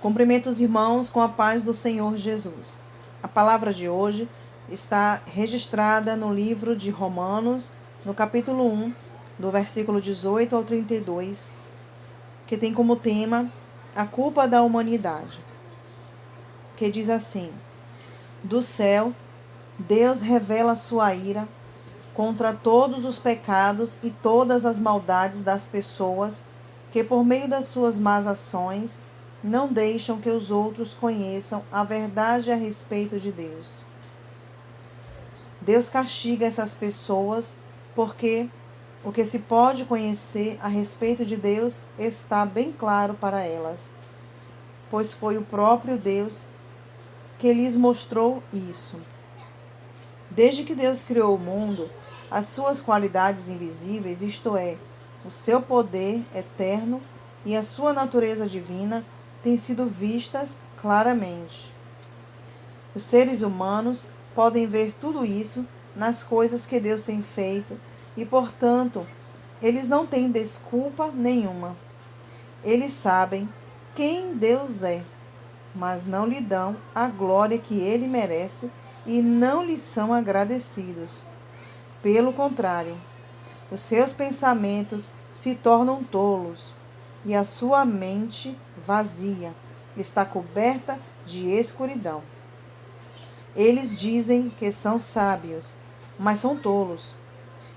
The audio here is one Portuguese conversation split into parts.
Cumprimento os irmãos com a paz do Senhor Jesus. A palavra de hoje está registrada no livro de Romanos, no capítulo 1, do versículo 18 ao 32, que tem como tema a culpa da humanidade, que diz assim: do céu, Deus revela sua ira contra todos os pecados e todas as maldades das pessoas que, por meio das suas más ações, não deixam que os outros conheçam a verdade a respeito de Deus. Deus castiga essas pessoas porque o que se pode conhecer a respeito de Deus está bem claro para elas, pois foi o próprio Deus que lhes mostrou isso. Desde que Deus criou o mundo, as suas qualidades invisíveis, isto é, o seu poder eterno e a sua natureza divina, têm sido vistas claramente. Os seres humanos podem ver tudo isso nas coisas que Deus tem feito e, portanto, eles não têm desculpa nenhuma. Eles sabem quem Deus é, mas não lhe dão a glória que ele merece e não lhe são agradecidos. Pelo contrário, os seus pensamentos se tornam tolos e a sua mente vazia está coberta de escuridão. Eles dizem que são sábios, mas são tolos.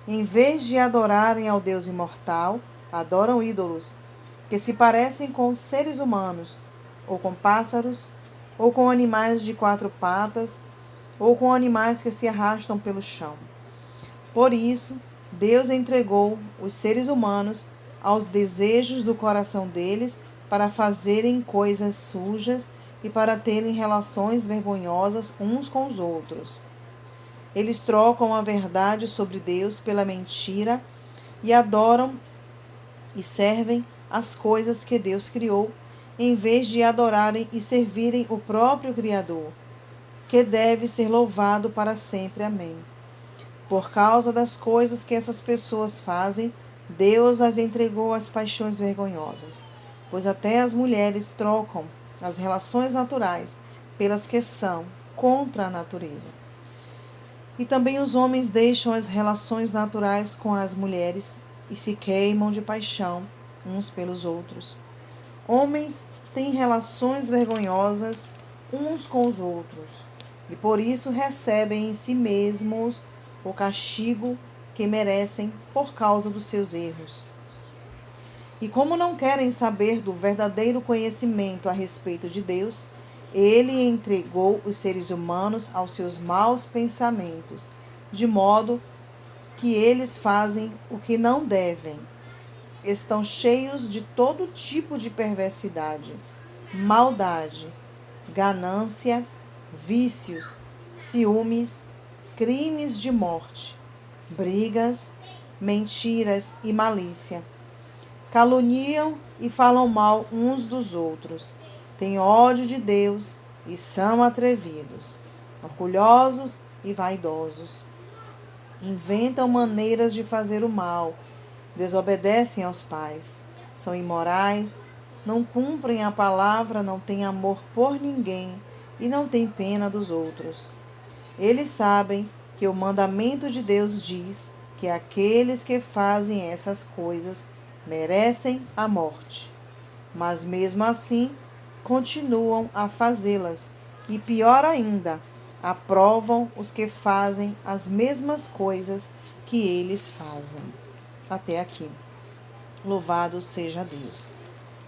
Em vez de adorarem ao Deus imortal, adoram ídolos que se parecem com seres humanos, ou com pássaros, ou com animais de quatro patas, ou com animais que se arrastam pelo chão. Por isso, Deus entregou os seres humanos aos desejos do coração deles para fazerem coisas sujas e para terem relações vergonhosas uns com os outros. Eles trocam a verdade sobre Deus pela mentira e adoram e servem as coisas que Deus criou, em vez de adorarem e servirem o próprio Criador, que deve ser louvado para sempre. Amém. Por causa das coisas que essas pessoas fazem, Deus as entregou às paixões vergonhosas, pois até as mulheres trocam as relações naturais pelas que são contra a natureza. E também os homens deixam as relações naturais com as mulheres e se queimam de paixão uns pelos outros. Homens têm relações vergonhosas uns com os outros e por isso recebem em si mesmos o castigo que merecem por causa dos seus erros. E como não querem saber do verdadeiro conhecimento a respeito de Deus, ele entregou os seres humanos aos seus maus pensamentos, de modo que eles fazem o que não devem. Estão cheios de todo tipo de perversidade, maldade, ganância, vícios, ciúmes, crimes de morte, brigas, mentiras e malícia. Caluniam e falam mal uns dos outros. Têm ódio de Deus e são atrevidos, orgulhosos e vaidosos. Inventam maneiras de fazer o mal, desobedecem aos pais, são imorais, não cumprem a palavra, não têm amor por ninguém e não têm pena dos outros. Eles sabem que o mandamento de Deus diz que aqueles que fazem essas coisas merecem a morte, mas mesmo assim continuam a fazê-las e, pior ainda, aprovam os que fazem as mesmas coisas que eles fazem. Até aqui. Louvado seja Deus.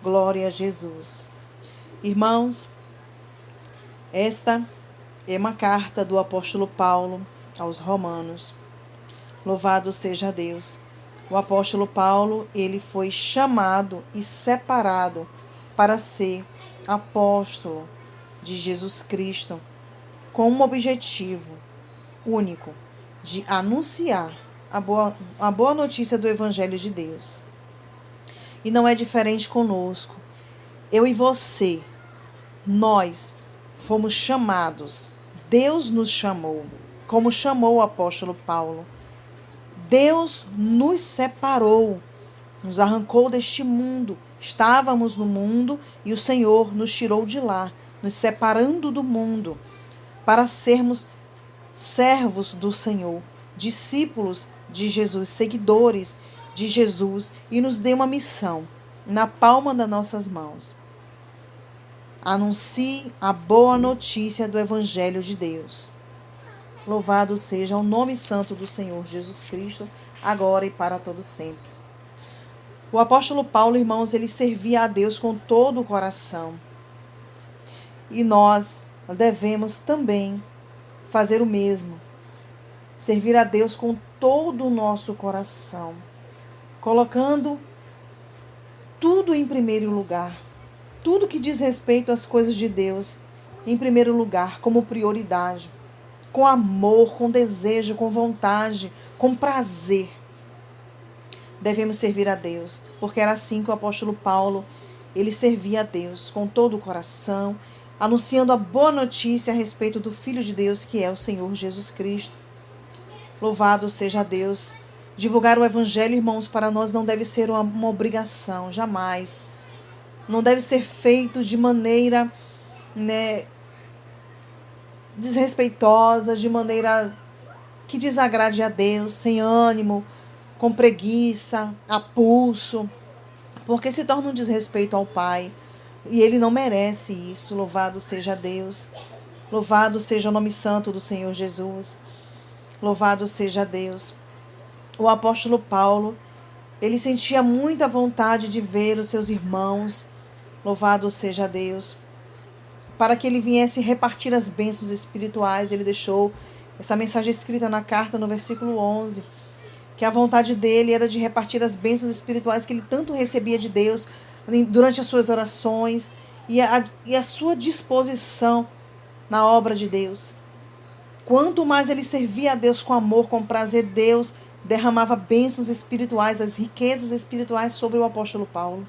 Glória a Jesus. Irmãos, esta é uma carta do apóstolo Paulo aos Romanos. Louvado seja Deus. O apóstolo Paulo, ele foi chamado e separado para ser apóstolo de Jesus Cristo, com um objetivo único, de anunciar a boa notícia do Evangelho de Deus. E não é diferente conosco. Eu e você, nós fomos chamados, Deus nos chamou, como chamou o apóstolo Paulo. Deus nos separou, nos arrancou deste mundo Estávamos no mundo e o Senhor nos tirou de lá, nos separando do mundo, para sermos servos do Senhor, discípulos de Jesus, seguidores de Jesus, e nos deu uma missão na palma das nossas mãos. Anuncie a boa notícia do Evangelho de Deus. Louvado seja o nome santo do Senhor Jesus Cristo, agora e para todo sempre. O apóstolo Paulo, irmãos, ele servia a Deus com todo o coração. E nós devemos também fazer o mesmo. Servir a Deus com todo o nosso coração, colocando tudo em primeiro lugar. Tudo que diz respeito às coisas de Deus em primeiro lugar, como prioridade. Com amor, com desejo, com vontade, com prazer. Devemos servir a Deus, porque era assim que o apóstolo Paulo, ele servia a Deus com todo o coração, anunciando a boa notícia a respeito do Filho de Deus, que é o Senhor Jesus Cristo. Louvado seja Deus. Divulgar o Evangelho, irmãos, para nós não deve ser uma obrigação, jamais. Não deve ser feito de maneira, desrespeitosa, de maneira que desagrade a Deus, sem ânimo, com preguiça, a pulso, porque se torna um desrespeito ao Pai. E Ele não merece isso. Louvado seja Deus. Louvado seja o nome santo do Senhor Jesus. Louvado seja Deus. O apóstolo Paulo, ele sentia muita vontade de ver os seus irmãos. Louvado seja Deus. Para que ele viesse repartir as bênçãos espirituais, ele deixou essa mensagem escrita na carta, no versículo 11, que a vontade dele era de repartir as bênçãos espirituais que ele tanto recebia de Deus durante as suas orações e a sua disposição na obra de Deus. Quanto mais ele servia a Deus com amor, com prazer, Deus derramava bênçãos espirituais, as riquezas espirituais sobre o apóstolo Paulo.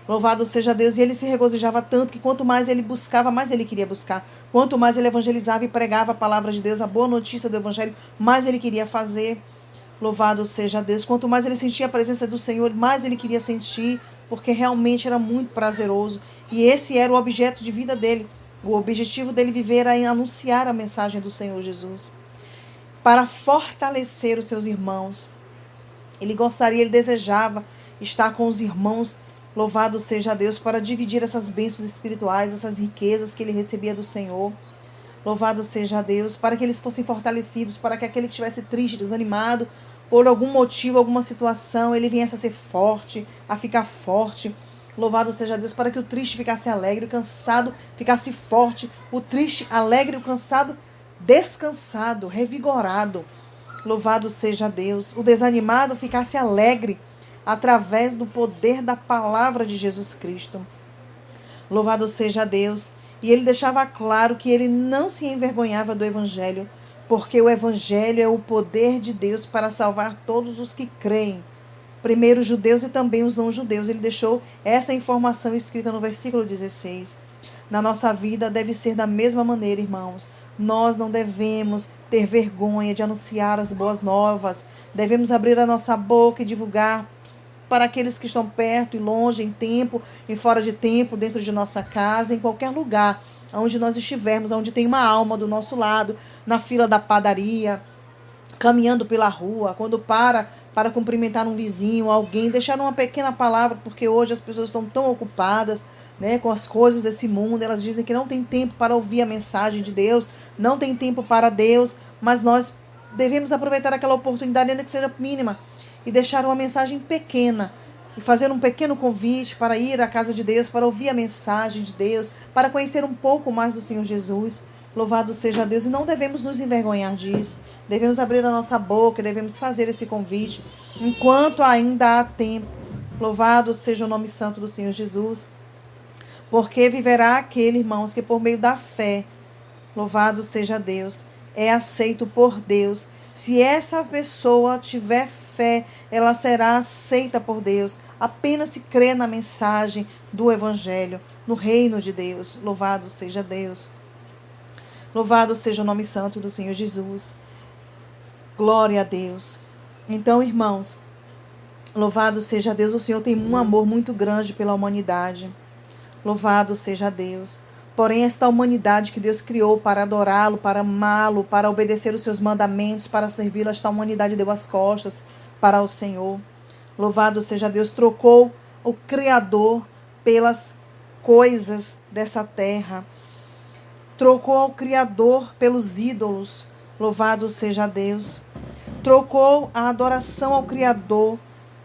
Louvado seja Deus. E ele se regozijava tanto que quanto mais ele buscava, mais ele queria buscar. Quanto mais ele evangelizava e pregava a palavra de Deus, a boa notícia do Evangelho, mais ele queria fazer. Louvado seja Deus. Quanto mais ele sentia a presença do Senhor, mais ele queria sentir, porque realmente era muito prazeroso. E esse era o objeto de vida dele. O objetivo dele viver era em anunciar a mensagem do Senhor Jesus. Para fortalecer os seus irmãos. Ele gostaria, ele desejava estar com os irmãos. Louvado seja Deus, para dividir essas bênçãos espirituais, essas riquezas que ele recebia do Senhor. Louvado seja Deus, para que eles fossem fortalecidos, para que aquele que estivesse triste, desanimado, por algum motivo, alguma situação, ele viesse a ser forte, a ficar forte. Louvado seja Deus, para que o triste ficasse alegre, o cansado ficasse forte, o triste alegre, o cansado descansado, revigorado. Louvado seja Deus, o desanimado ficasse alegre, através do poder da palavra de Jesus Cristo. Louvado seja Deus. E ele deixava claro que ele não se envergonhava do Evangelho, porque o Evangelho é o poder de Deus para salvar todos os que creem. Primeiro os judeus e também os não-judeus. Ele deixou essa informação escrita no versículo 16. Na nossa vida deve ser da mesma maneira, irmãos. Nós não devemos ter vergonha de anunciar as boas novas. Devemos abrir a nossa boca e divulgar para aqueles que estão perto e longe, em tempo e fora de tempo, dentro de nossa casa, em qualquer lugar onde nós estivermos, onde tem uma alma do nosso lado, na fila da padaria, caminhando pela rua, quando para cumprimentar um vizinho, alguém, deixar uma pequena palavra, porque hoje as pessoas estão tão ocupadas, com as coisas desse mundo, elas dizem que não tem tempo para ouvir a mensagem de Deus, não tem tempo para Deus, mas nós devemos aproveitar aquela oportunidade, ainda que seja mínima, e deixar uma mensagem pequena, e fazer um pequeno convite para ir à casa de Deus, para ouvir a mensagem de Deus, para conhecer um pouco mais do Senhor Jesus. Louvado seja Deus. E não devemos nos envergonhar disso. Devemos abrir a nossa boca, devemos fazer esse convite, enquanto ainda há tempo. Louvado seja o nome santo do Senhor Jesus. Porque viverá aquele, irmãos, que por meio da fé, louvado seja Deus, é aceito por Deus. Se essa pessoa tiver fé, ela será aceita por Deus, apenas se crê na mensagem do Evangelho, no reino de Deus. Louvado seja Deus. Louvado seja o nome santo do Senhor Jesus. Glória a Deus. Então, irmãos, Louvado seja Deus, o Senhor tem um amor muito grande pela humanidade. Louvado seja Deus. Porém, esta humanidade que Deus criou para adorá-lo, para amá-lo, para obedecer os seus mandamentos, para servi-lo, esta humanidade deu as costas para o Senhor. Louvado seja Deus, trocou o Criador pelas coisas dessa terra. Trocou o Criador pelos ídolos. Louvado seja Deus. Trocou a adoração ao Criador.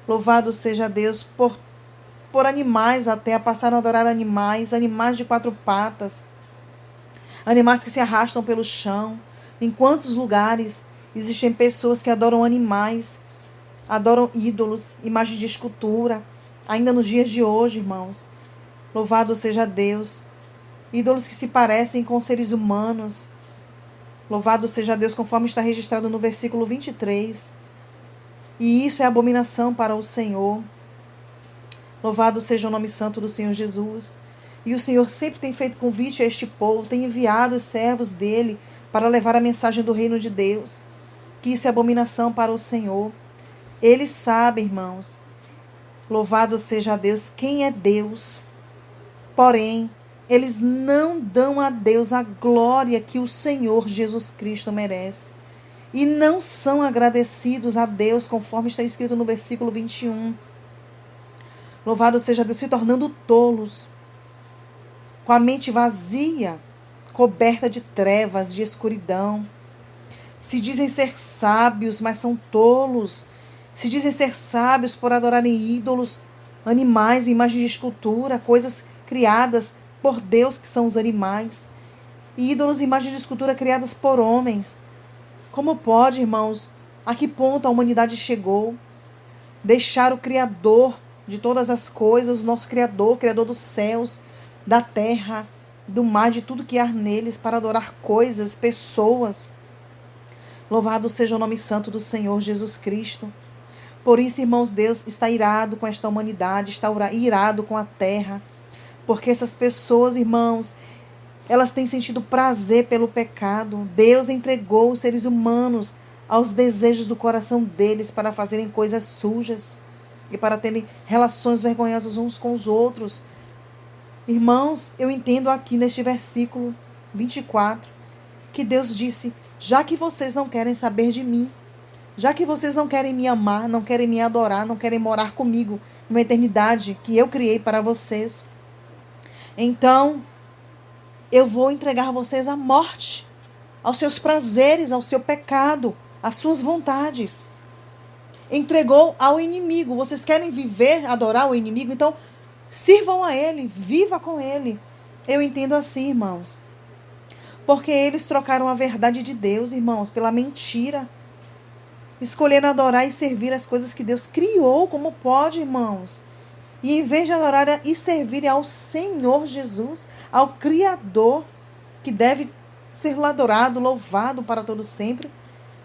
Louvado seja Deus por animais até, passaram a adorar animais de 4 patas, animais que se arrastam pelo chão. Em quantos lugares existem pessoas que adoram animais, adoram ídolos, imagens de escultura, ainda nos dias de hoje, irmãos. Louvado seja Deus. Ídolos que se parecem com seres humanos. Louvado seja Deus, conforme está registrado no versículo 23. E isso é abominação para o Senhor. Louvado seja o nome santo do Senhor Jesus. E o Senhor sempre tem feito convite a este povo, tem enviado os servos dele para levar a mensagem do reino de Deus. Que isso é abominação para o Senhor. Ele sabe, irmãos. Louvado seja Deus, quem é Deus. Porém, eles não dão a Deus a glória que o Senhor Jesus Cristo merece. E não são agradecidos a Deus, conforme está escrito no versículo 21. Louvado seja Deus, se tornando tolos, com a mente vazia, coberta de trevas, de escuridão. Se dizem ser sábios, mas são tolos. Se dizem ser sábios por adorarem ídolos, animais, imagens de escultura, coisas criadas por Deus, que são os animais. E ídolos, imagens de escultura criadas por homens. Como pode, irmãos, a que ponto a humanidade chegou? Deixar o Criador de todas as coisas, o nosso Criador dos céus, da terra, do mar, de tudo que há neles, para adorar coisas, pessoas. Louvado seja o nome santo do Senhor Jesus Cristo. Por isso, irmãos, Deus está irado com esta humanidade, está irado com a terra, porque essas pessoas, irmãos, elas têm sentido prazer pelo pecado. Deus entregou os seres humanos aos desejos do coração deles para fazerem coisas sujas e para terem relações vergonhosas uns com os outros. Irmãos, eu entendo aqui neste versículo 24 que Deus disse: já que vocês não querem saber de mim, já que vocês não querem me amar, não querem me adorar, não querem morar comigo numa eternidade que eu criei para vocês, então eu vou entregar vocês à morte, aos seus prazeres, ao seu pecado, às suas vontades. Entregou ao inimigo. Vocês querem viver, adorar o inimigo? Então, sirvam a ele, viva com ele. Eu entendo assim, irmãos. Porque eles trocaram a verdade de Deus, irmãos, pela mentira. Escolheram adorar e servir as coisas que Deus criou. Como pode, irmãos? E em vez de adorar e servir ao Senhor Jesus, ao Criador, que deve ser adorado, louvado para todo sempre,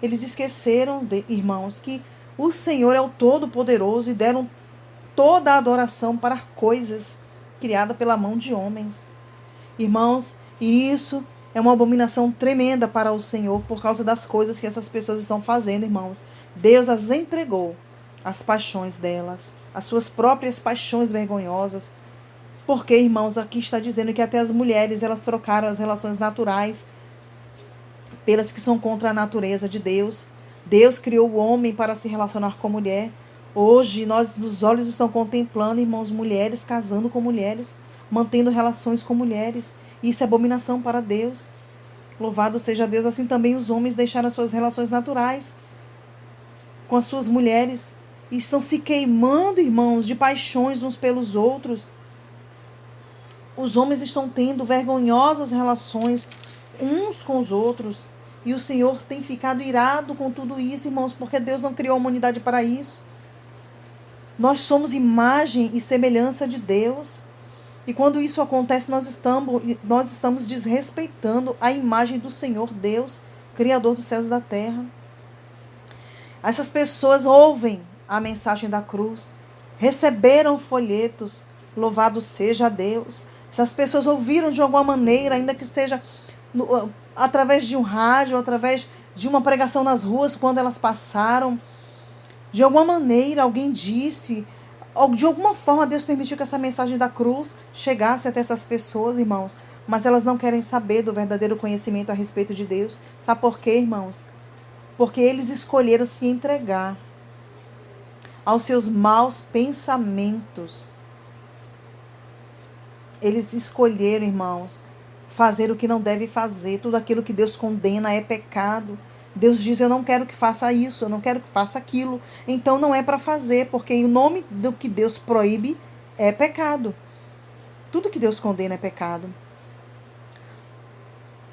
eles esqueceram, irmãos, que o Senhor é o Todo-Poderoso e deram toda a adoração para coisas criadas pela mão de homens. Irmãos, e isso é uma abominação tremenda para o Senhor por causa das coisas que essas pessoas estão fazendo, irmãos. Deus as entregou às paixões delas, às suas próprias paixões vergonhosas. Porque, irmãos, aqui está dizendo que até as mulheres, elas trocaram as relações naturais pelas que são contra a natureza de Deus. Deus criou o homem para se relacionar com a mulher. Hoje, os olhos estão contemplando, irmãos, mulheres casando com mulheres, mantendo relações com mulheres. Isso é abominação para Deus. Louvado seja Deus. Assim também os homens deixaram as suas relações naturais com as suas mulheres e estão se queimando, irmãos, de paixões uns pelos outros. Os homens estão tendo vergonhosas relações uns com os outros. E o Senhor tem ficado irado com tudo isso, irmãos, porque Deus não criou a humanidade para isso. Nós somos imagem e semelhança de Deus. E quando isso acontece, nós estamos desrespeitando a imagem do Senhor Deus, Criador dos céus e da terra. Essas pessoas ouvem a mensagem da cruz, receberam folhetos, louvado seja Deus. Essas pessoas ouviram de alguma maneira, ainda que seja através de um rádio, através de uma pregação nas ruas, quando elas passaram. De alguma maneira, alguém disse, ou de alguma forma Deus permitiu que essa mensagem da cruz chegasse até essas pessoas, irmãos. Mas elas não querem saber do verdadeiro conhecimento a respeito de Deus. Sabe por quê, irmãos? Porque eles escolheram se entregar aos seus maus pensamentos. Eles escolheram, irmãos, fazer o que não deve fazer. Tudo aquilo que Deus condena é pecado. Deus diz, eu não quero que faça isso, eu não quero que faça aquilo. Então não é para fazer, porque o nome do que Deus proíbe é pecado. Tudo que Deus condena é pecado.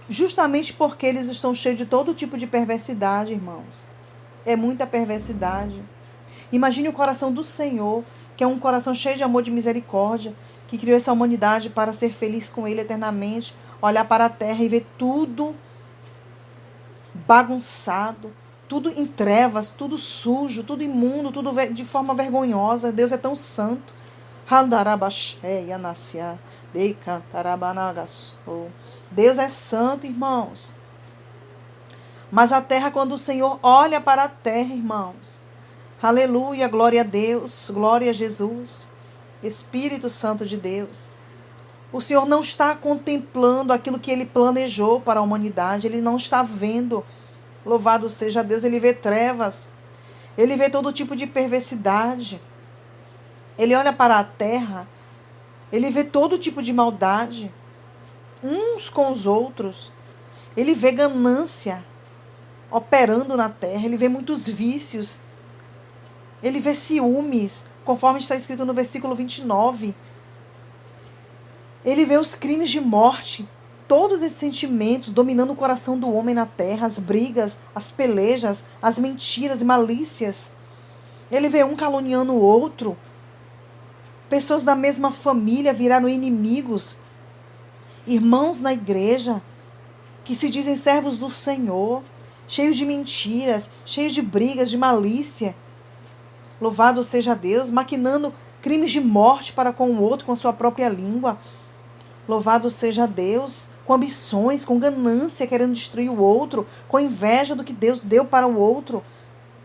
Justamente porque eles estão cheios de todo tipo de perversidade, irmãos. É muita perversidade. Imagine o coração do Senhor, que é um coração cheio de amor e de misericórdia, que criou essa humanidade para ser feliz com Ele eternamente, olhar para a terra e ver tudo bagunçado, tudo em trevas, tudo sujo, tudo imundo, tudo de forma vergonhosa. Deus é tão santo. Deus é santo, irmãos. Mas a terra, quando o Senhor olha para a terra, irmãos, aleluia, glória a Deus, glória a Jesus, Espírito Santo de Deus. O Senhor não está contemplando aquilo que Ele planejou para a humanidade. Ele não está vendo. Louvado seja Deus. Ele vê trevas. Ele vê todo tipo de perversidade. Ele olha para a terra. Ele vê todo tipo de maldade. Uns com os outros. Ele vê ganância operando na terra. Ele vê muitos vícios. Ele vê ciúmes, conforme está escrito no versículo 29. Ele vê os crimes de morte, todos esses sentimentos dominando o coração do homem na terra, as brigas, as pelejas, as mentiras e malícias. Ele vê um caluniando o outro. Pessoas da mesma família viraram inimigos. Irmãos na igreja, que se dizem servos do Senhor, cheios de mentiras, cheios de brigas, de malícia. Louvado seja Deus, maquinando crimes de morte para com o outro, com a sua própria língua. Louvado seja Deus, com ambições, com ganância, querendo destruir o outro, com inveja do que Deus deu para o outro.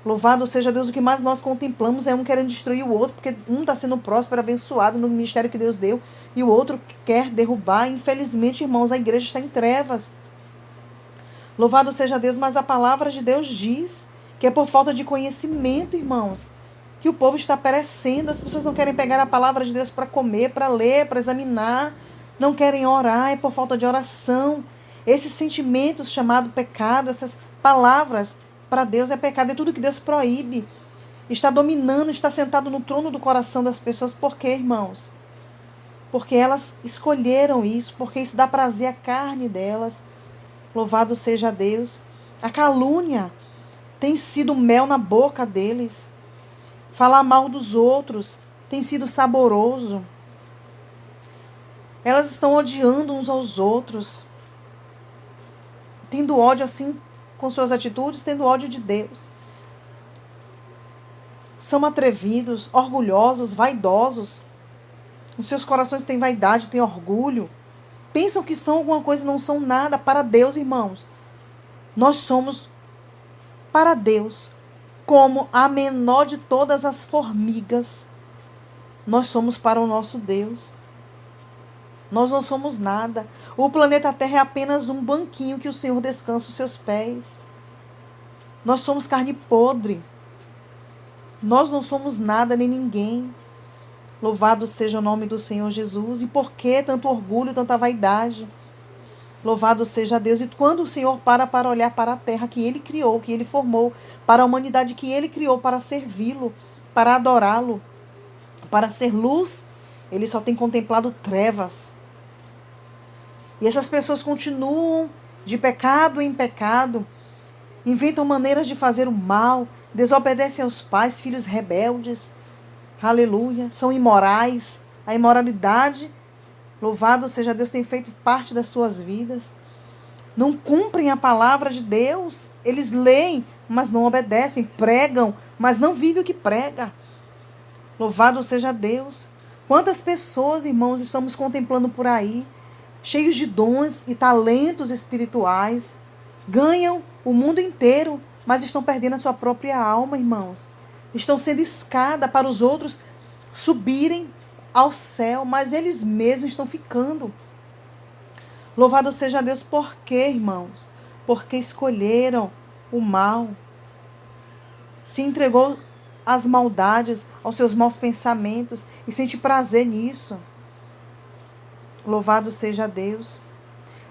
Louvado seja Deus, o que mais nós contemplamos é um querendo destruir o outro, porque um está sendo próspero, abençoado no ministério que Deus deu, e o outro quer derrubar. Infelizmente, irmãos, a igreja está em trevas. Louvado seja Deus, mas a palavra de Deus diz que é por falta de conhecimento, irmãos, que o povo está perecendo. As pessoas não querem pegar a palavra de Deus para comer, para ler, para examinar. Não querem orar, é por falta de oração. Esses sentimentos chamados pecado, essas palavras, para Deus é pecado. É tudo que Deus proíbe. Está dominando, está sentado no trono do coração das pessoas. Por quê, irmãos? Porque elas escolheram isso, porque isso dá prazer à carne delas. Louvado seja Deus. A calúnia tem sido mel na boca deles. Falar mal dos outros tem sido saboroso. Elas estão odiando uns aos outros. Tendo ódio assim com suas atitudes, tendo ódio de Deus. São atrevidos, orgulhosos, vaidosos. Os seus corações têm vaidade, têm orgulho. Pensam que são alguma coisa e não são nada. Para Deus, irmãos, nós somos para Deus como a menor de todas as formigas. Nós somos para o nosso Deus. Nós não somos nada. O planeta Terra é apenas um banquinho que o Senhor descansa os seus pés. Nós somos carne podre. Nós não somos nada nem ninguém. Louvado seja o nome do Senhor Jesus. E por que tanto orgulho, tanta vaidade? Louvado seja Deus. E quando o Senhor para olhar para a terra que Ele criou, que Ele formou, para a humanidade que Ele criou para servi-lo, para adorá-lo, para ser luz, Ele só tem contemplado trevas. E essas pessoas continuam de pecado em pecado, inventam maneiras de fazer o mal, desobedecem aos pais, filhos rebeldes, aleluia, são imorais. A imoralidade, louvado seja Deus, tem feito parte das suas vidas. Não cumprem a palavra de Deus, eles leem, mas não obedecem, pregam, mas não vivem o que prega. Louvado seja Deus. Quantas pessoas, irmãos, estamos contemplando por aí, cheios de dons e talentos espirituais, ganham o mundo inteiro, mas estão perdendo a sua própria alma, irmãos. estão sendo escada para os outros subirem ao céu, mas eles mesmos estão ficando. Louvado seja Deus, por quê, irmãos? Porque escolheram o mal, se entregou às maldades, aos seus maus pensamentos e sente prazer nisso. Louvado seja Deus.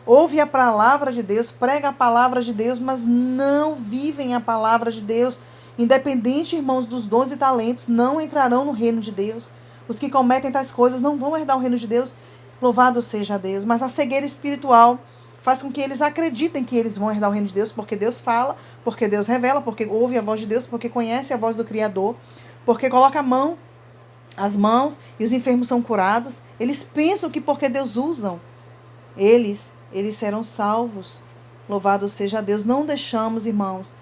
Ouve a palavra de Deus, prega a palavra de Deus, mas não vivem a palavra de Deus. Independente, irmãos, dos dons e talentos, não entrarão no reino de Deus. Os que cometem tais coisas não vão herdar o reino de Deus. Louvado seja Deus. Mas a cegueira espiritual faz com que eles acreditem que eles vão herdar o reino de Deus, porque Deus fala, porque Deus revela, porque ouve a voz de Deus, porque conhece a voz do Criador, porque coloca as mãos e os enfermos são curados. Eles pensam que porque Deus usa, eles serão salvos. Louvado seja Deus. Não deixamos, irmãos,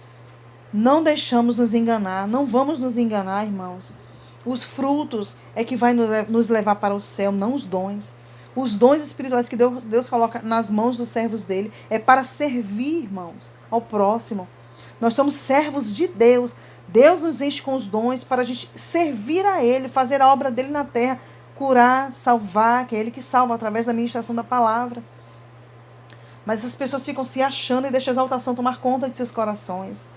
não deixamos nos enganar, não vamos nos enganar, irmãos. Os frutos é que vai nos levar para o céu, não os dons. Os dons espirituais que Deus coloca nas mãos dos servos dele é para servir, irmãos, ao próximo. Nós somos servos de Deus. Deus nos enche com os dons para a gente servir a ele, fazer a obra dele na terra, curar, salvar, que é ele que salva através da ministração da palavra. Mas as pessoas ficam se achando e deixam a exaltação tomar conta de seus corações.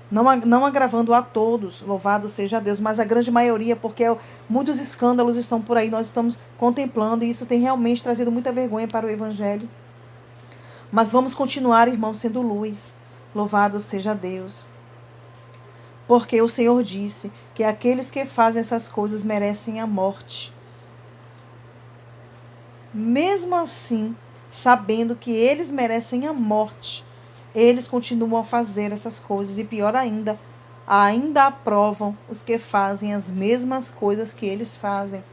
Não agravando a todos, louvado seja Deus, mas a grande maioria, porque muitos escândalos estão por aí, nós estamos contemplando, e isso tem realmente trazido muita vergonha para o Evangelho. Mas vamos continuar, irmãos, sendo luz, louvado seja Deus. Porque o Senhor disse que aqueles que fazem essas coisas merecem a morte. Mesmo assim, sabendo que eles merecem a morte, eles continuam a fazer essas coisas, e pior ainda aprovam os que fazem as mesmas coisas que eles fazem.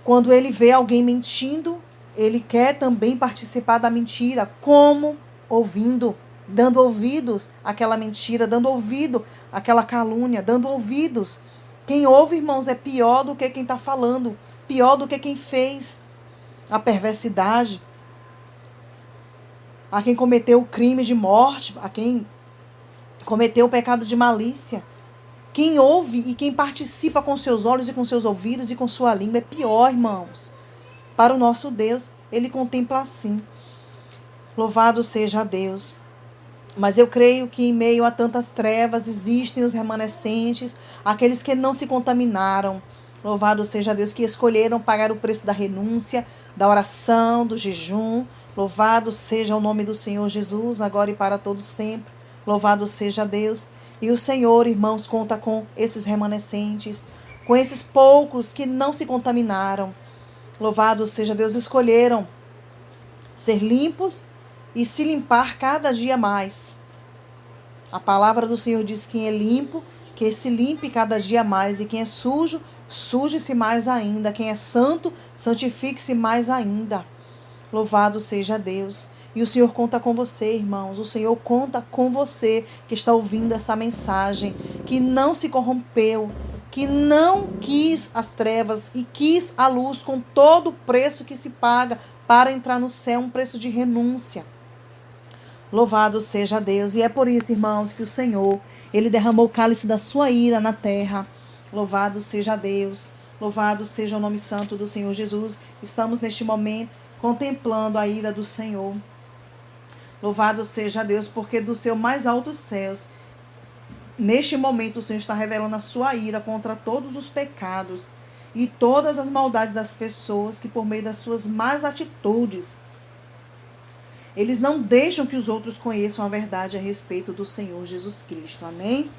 Quando ele vê alguém mentindo, ele quer também participar da mentira. Como? Ouvindo, dando ouvidos àquela mentira, dando ouvido àquela calúnia, dando ouvidos. Quem ouve, irmãos, é pior do que quem está falando, pior do que quem fez a perversidade, a quem cometeu o crime de morte, a quem cometeu o pecado de malícia. Quem ouve e quem participa com seus olhos e com seus ouvidos e com sua língua é pior, irmãos. Para o nosso Deus, ele contempla assim. Louvado seja Deus. Mas eu creio que em meio a tantas trevas existem os remanescentes, aqueles que não se contaminaram. Louvado seja Deus, que escolheram pagar o preço da renúncia, da oração, do jejum. Louvado seja o nome do Senhor Jesus, agora e para todos sempre. Louvado seja Deus. E o Senhor, irmãos, conta com esses remanescentes, com esses poucos que não se contaminaram. Louvado seja Deus, escolheram ser limpos e se limpar cada dia mais. A palavra do Senhor diz que quem é limpo, que se limpe cada dia mais. E quem é sujo, suje-se mais ainda. Quem é santo, santifique-se mais ainda. Louvado seja Deus. E o Senhor conta com você, irmãos. O Senhor conta com você que está ouvindo essa mensagem, que não se corrompeu, que não quis as trevas e quis a luz com todo o preço que se paga para entrar no céu, um preço de renúncia. Louvado seja Deus. E é por isso, irmãos, que o Senhor, ele derramou o cálice da sua ira na terra. Louvado seja Deus. Louvado seja o nome santo do Senhor Jesus. Estamos neste momento contemplando a ira do Senhor. Louvado seja Deus, porque do seu mais altos céus, neste momento o Senhor está revelando a sua ira contra todos os pecados e todas as maldades das pessoas que, por meio das suas más atitudes, eles não deixam que os outros conheçam a verdade a respeito do Senhor Jesus Cristo. Amém?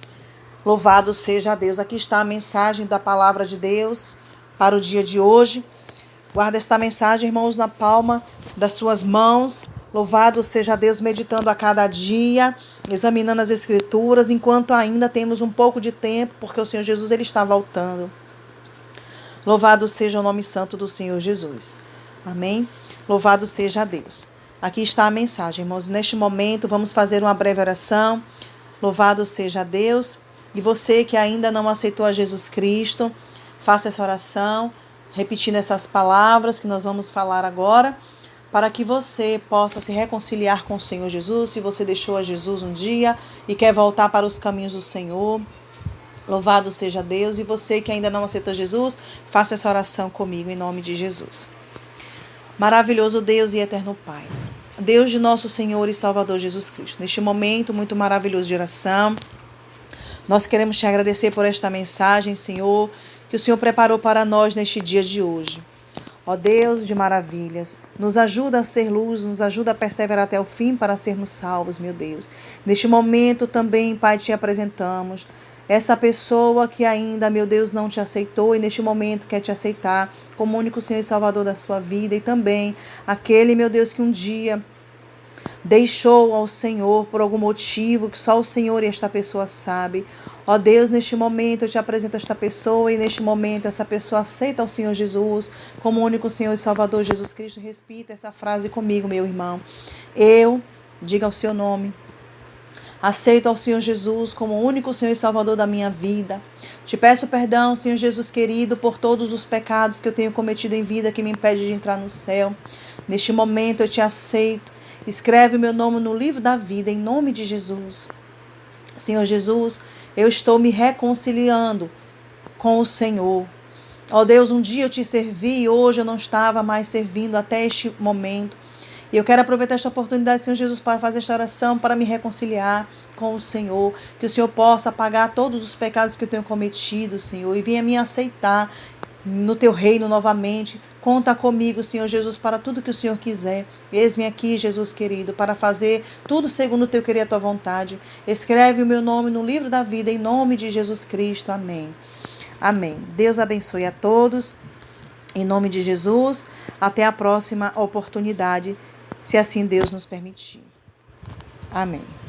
Louvado seja Deus. Aqui está a mensagem da palavra de Deus para o dia de hoje. Guarda esta mensagem, irmãos, na palma das suas mãos. Louvado seja Deus, meditando a cada dia, examinando as Escrituras, enquanto ainda temos um pouco de tempo, porque o Senhor Jesus ele está voltando. Louvado seja o nome santo do Senhor Jesus. Amém? Louvado seja Deus. Aqui está a mensagem, irmãos. Neste momento, vamos fazer uma breve oração. Louvado seja Deus. E você que ainda não aceitou a Jesus Cristo, faça essa oração, repetindo essas palavras que nós vamos falar agora, para que você possa se reconciliar com o Senhor Jesus. Se você deixou a Jesus um dia e quer voltar para os caminhos do Senhor, Louvado seja Deus. E você que ainda não aceitou Jesus, faça essa oração comigo em nome de Jesus. Maravilhoso Deus e eterno Pai, Deus de nosso Senhor e Salvador Jesus Cristo, neste momento muito maravilhoso de oração, nós queremos te agradecer por esta mensagem, Senhor, que o Senhor preparou para nós neste dia de hoje. Ó Deus de maravilhas, nos ajuda a ser luz, nos ajuda a perseverar até o fim para sermos salvos, meu Deus. Neste momento também, Pai, te apresentamos essa pessoa que ainda, meu Deus, não te aceitou e neste momento quer te aceitar como único Senhor e Salvador da sua vida, e também aquele, meu Deus, que um dia deixou ao Senhor por algum motivo que só o Senhor e esta pessoa sabe. Ó Deus, neste momento eu te apresento esta pessoa e neste momento essa pessoa aceita o Senhor Jesus como único Senhor e Salvador Jesus Cristo. Repita essa frase comigo, meu irmão. Eu, diga o seu nome, aceito ao Senhor Jesus como o único Senhor e Salvador da minha vida. Te peço perdão, Senhor Jesus querido, por todos os pecados que eu tenho cometido em vida que me impede de entrar no céu. Neste momento eu te aceito. Escreve o meu nome no livro da vida, em nome de Jesus. Senhor Jesus, eu estou me reconciliando com o Senhor. Ó Deus, um dia eu te servi e hoje eu não estava mais servindo até este momento. E eu quero aproveitar esta oportunidade, Senhor Jesus, para fazer esta oração, para me reconciliar com o Senhor. Que o Senhor possa apagar todos os pecados que eu tenho cometido, Senhor, e venha me aceitar no teu reino novamente. Conta comigo, Senhor Jesus, para tudo que o Senhor quiser. Eis-me aqui, Jesus querido, para fazer tudo segundo o teu querer e a tua vontade. Escreve o meu nome no livro da vida, em nome de Jesus Cristo. Amém. Amém. Deus abençoe a todos. Em nome de Jesus. Até a próxima oportunidade, se assim Deus nos permitir. Amém.